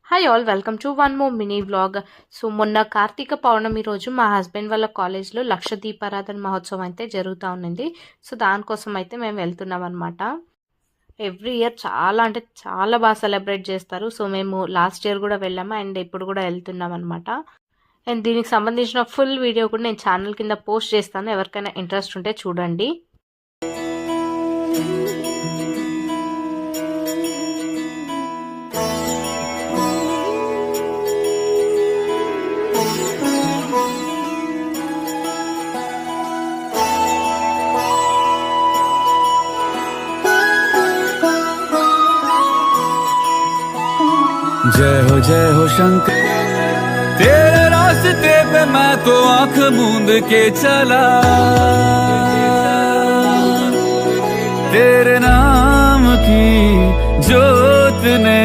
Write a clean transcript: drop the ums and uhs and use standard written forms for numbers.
Hi all welcome to one more mini vlog. So మొన్న కార్తీక పౌర్ణమి రోజు మా హస్బెండ్ వాళ్ళ కాలేజ్లో లక్ష దీపారాధన మహోత్సవం అయితే జరుగుతూ ఉన్నింది. సో దానికోసం అయితే మేము వెళ్తున్నాం అనమాట. ఎవ్రీ ఇయర్ చాలా అంటే చాలా బాగా సెలబ్రేట్ చేస్తారు. సో మేము లాస్ట్ ఇయర్ కూడా వెళ్ళాము అండ్ ఇప్పుడు కూడా వెళ్తున్నాం అనమాట. అండ్ దీనికి సంబంధించిన ఫుల్ వీడియో కూడా నేను ఛానల్ కింద పోస్ట్ చేస్తాను, ఎవరికైనా ఇంట్రెస్ట్ ఉంటే చూడండి. जय हो शंकर, तेरे रास्ते पे मैं तो आंख मूंद के चला, तेरे नाम की ज्योत ने